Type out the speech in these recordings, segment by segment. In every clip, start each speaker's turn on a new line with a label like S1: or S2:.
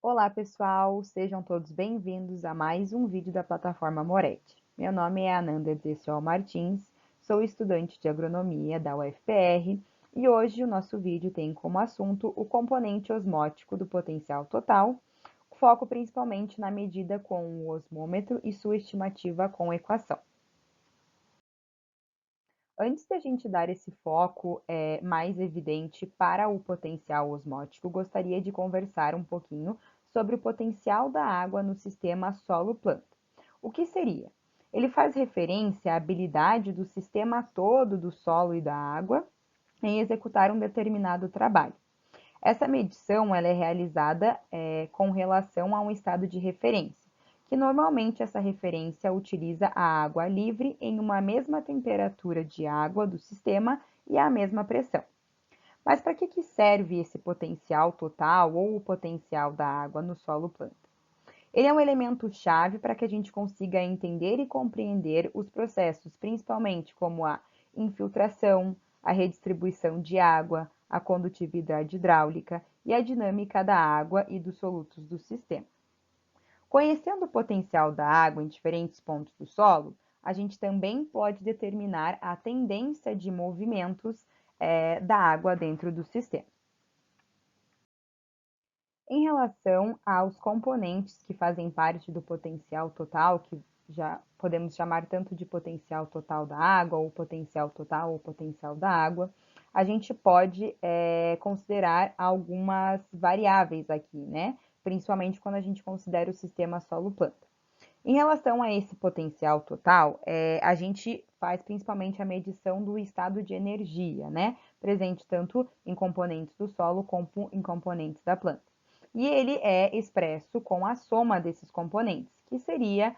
S1: Olá, pessoal! Sejam todos bem-vindos a mais um vídeo da plataforma Moretti. Meu nome é Ananda Dzessiol Martins, sou estudante de agronomia da UFPR e hoje o nosso vídeo tem como assunto o componente osmótico do potencial total, foco principalmente na medida com o osmômetro e sua estimativa com equação. Antes da gente dar esse foco mais evidente para o potencial osmótico, gostaria de conversar um pouquinho sobre o potencial da água no sistema solo-planta. O que seria? Ele faz referência à habilidade do sistema todo do solo e da água em executar um determinado trabalho. Essa medição ela é realizada com relação a um estado de referência, que normalmente essa referência utiliza a água livre em uma mesma temperatura de água do sistema e a mesma pressão. Mas para que serve esse potencial total ou o potencial da água no solo planta? Ele é um elemento chave para que a gente consiga entender e compreender os processos, principalmente como a infiltração, a redistribuição de água, a condutividade hidráulica e a dinâmica da água e dos solutos do sistema. Conhecendo o potencial da água em diferentes pontos do solo, a gente também pode determinar a tendência de movimentos da água dentro do sistema. Em relação aos componentes que fazem parte do potencial total, que já podemos chamar tanto de potencial total da água, ou potencial total ou potencial da água, a gente pode considerar algumas variáveis aqui, né? Principalmente quando a gente considera o sistema solo-planta. Em relação a esse potencial total, a gente faz principalmente a medição do estado de energia, né? Presente tanto em componentes do solo como em componentes da planta. E ele é expresso com a soma desses componentes, que seria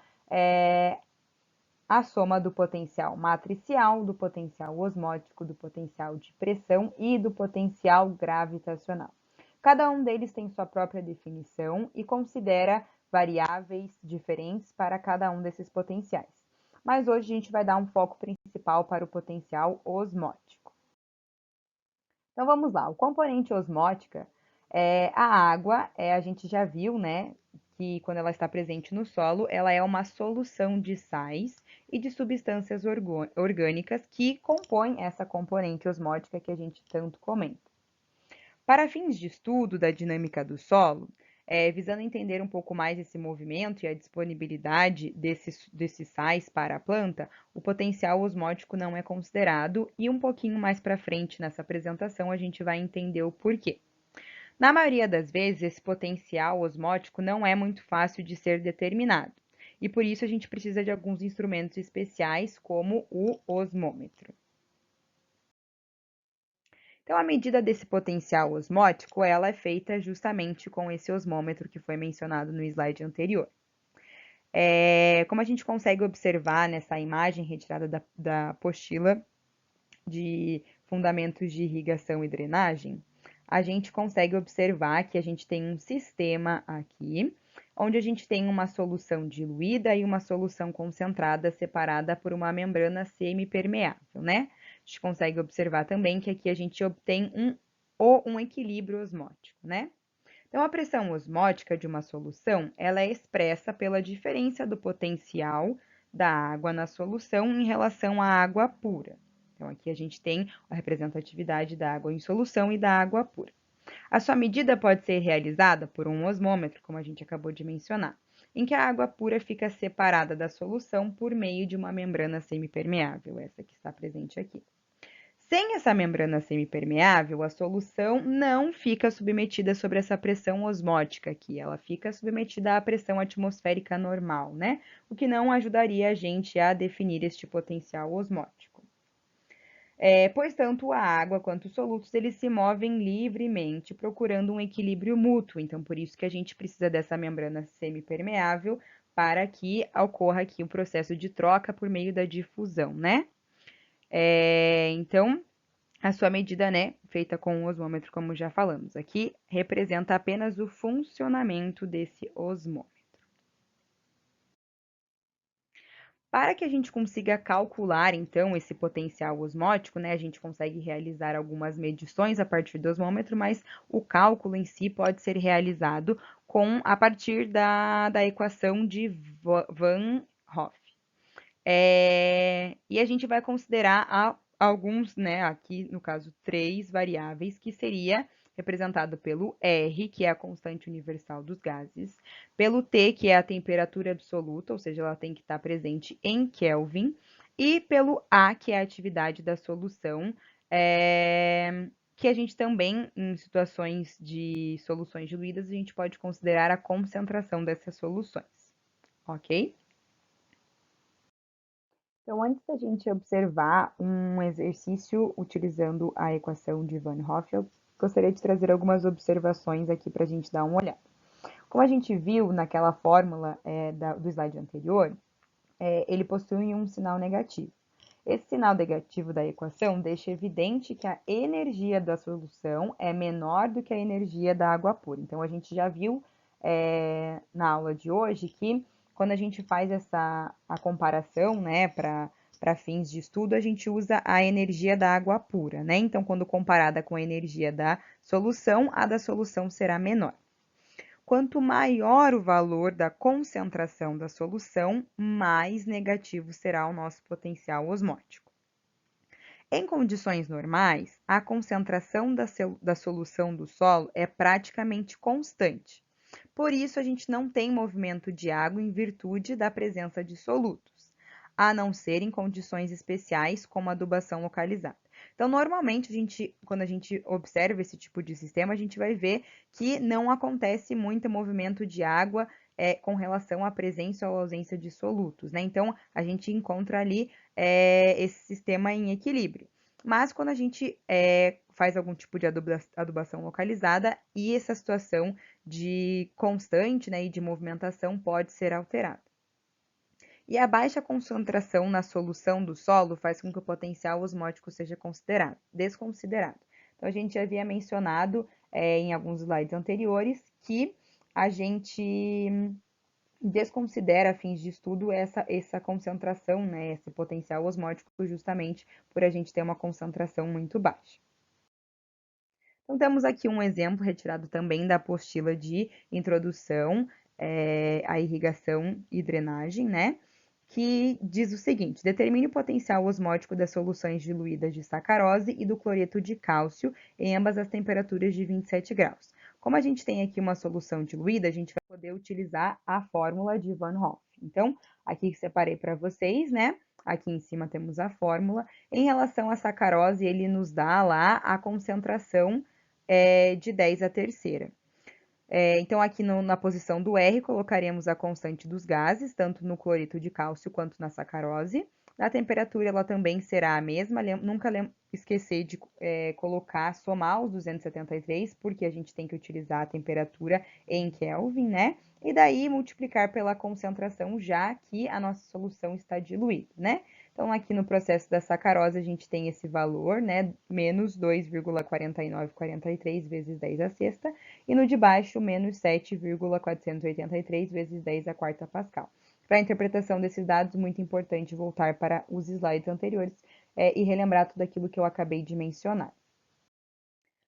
S1: a soma do potencial matricial, do potencial osmótico, do potencial de pressão e do potencial gravitacional. Cada um deles tem sua própria definição e considera variáveis diferentes para cada um desses potenciais. Mas hoje a gente vai dar um foco principal para o potencial osmótico. Então vamos lá, o componente osmótica a água, a gente já viu, né, que quando ela está presente no solo, ela é uma solução de sais e de substâncias orgânicas que compõem essa componente osmótica que a gente tanto comenta. Para fins de estudo da dinâmica do solo, visando entender um pouco mais esse movimento e a disponibilidade desses sais para a planta, o potencial osmótico não é considerado e um pouquinho mais para frente nessa apresentação a gente vai entender o porquê. Na maioria das vezes, esse potencial osmótico não é muito fácil de ser determinado, e por isso a gente precisa de alguns instrumentos especiais, como o osmômetro. Então, a medida desse potencial osmótico, ela é feita justamente com esse osmômetro que foi mencionado no slide anterior. Como a gente consegue observar nessa imagem retirada da apostila de fundamentos de irrigação e drenagem, a gente consegue observar que a gente tem um sistema aqui, onde a gente tem uma solução diluída e uma solução concentrada separada por uma membrana semipermeável, né? A gente consegue observar também que aqui a gente obtém um equilíbrio osmótico, né? Então, a pressão osmótica de uma solução, ela é expressa pela diferença do potencial da água na solução em relação à água pura. Então, aqui a gente tem a representatividade da água em solução e da água pura. A sua medida pode ser realizada por um osmômetro, como a gente acabou de mencionar, em que a água pura fica separada da solução por meio de uma membrana semipermeável, essa que está presente aqui. Sem essa membrana semipermeável, a solução não fica submetida sobre essa pressão osmótica aqui, ela fica submetida à pressão atmosférica normal, né? O que não ajudaria a gente a definir este potencial osmótico. Pois tanto a água quanto os solutos, eles se movem livremente, procurando um equilíbrio mútuo. Então, por isso que a gente precisa dessa membrana semipermeável para que ocorra aqui o processo de troca por meio da difusão, né? Então, a sua medida, né, feita com o osmômetro, como já falamos aqui, representa apenas o funcionamento desse osmômetro. Para que a gente consiga calcular, então, esse potencial osmótico, né, a gente consegue realizar algumas medições a partir do osmômetro, mas o cálculo em si pode ser realizado a partir da equação de Van Hoff. E a gente vai considerar alguns, né, aqui no caso, três variáveis, que seria representado pelo R, que é a constante universal dos gases, pelo T, que é a temperatura absoluta, ou seja, ela tem que estar presente em Kelvin, e pelo A, que é a atividade da solução, que a gente também, em situações de soluções diluídas, a gente pode considerar a concentração dessas soluções, ok? Então, antes da gente observar um exercício utilizando a equação de Van Hoff, eu gostaria de trazer algumas observações aqui para a gente dar uma olhada. Como a gente viu naquela fórmula do slide anterior, ele possui um sinal negativo. Esse sinal negativo da equação deixa evidente que a energia da solução é menor do que a energia da água pura. Então, a gente já viu na aula de hoje que quando a gente faz a comparação, né, para fins de estudo, a gente usa a energia da água pura, né? Então, quando comparada com a energia da solução, a da solução será menor. Quanto maior o valor da concentração da solução, mais negativo será o nosso potencial osmótico. Em condições normais, a concentração da solução do solo é praticamente constante. Por isso, a gente não tem movimento de água em virtude da presença de solutos, a não ser em condições especiais, como adubação localizada. Então, normalmente, quando a gente observa esse tipo de sistema, a gente vai ver que não acontece muito movimento de água com relação à presença ou ausência de solutos, né? Então, a gente encontra ali esse sistema em equilíbrio. Mas quando a gente faz algum tipo de adubação localizada e essa situação de constante, né, e de movimentação pode ser alterada. E a baixa concentração na solução do solo faz com que o potencial osmótico seja desconsiderado. Então, a gente já havia mencionado em alguns slides anteriores que a gente desconsidera a fins de estudo essa concentração, né, esse potencial osmótico, justamente por a gente ter uma concentração muito baixa. Então, temos aqui um exemplo retirado também da apostila de introdução à irrigação e drenagem, né? Que diz o seguinte: determine o potencial osmótico das soluções diluídas de sacarose e do cloreto de cálcio em ambas as temperaturas de 27 graus. Como a gente tem aqui uma solução diluída, a gente vai poder utilizar a fórmula de Van Hoff. Então, aqui que separei para vocês, né? Aqui em cima temos a fórmula. Em relação à sacarose, ele nos dá lá a concentração de 10 à terceira. Então, aqui na posição do R, colocaremos a constante dos gases, tanto no cloreto de cálcio quanto na sacarose. Na temperatura, ela também será a mesma. Nunca esquecer de somar os 273, porque a gente tem que utilizar a temperatura em Kelvin, né? E daí multiplicar pela concentração, já que a nossa solução está diluída, né? Então, aqui no processo da sacarose, a gente tem esse valor, né? Menos 2,4943 vezes 10 à sexta. E no de baixo, menos 7,483 vezes 10 à quarta Pascal. Para a interpretação desses dados, muito importante voltar para os slides anteriores e relembrar tudo aquilo que eu acabei de mencionar.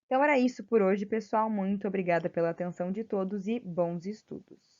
S1: Então, era isso por hoje, pessoal. Muito obrigada pela atenção de todos e bons estudos.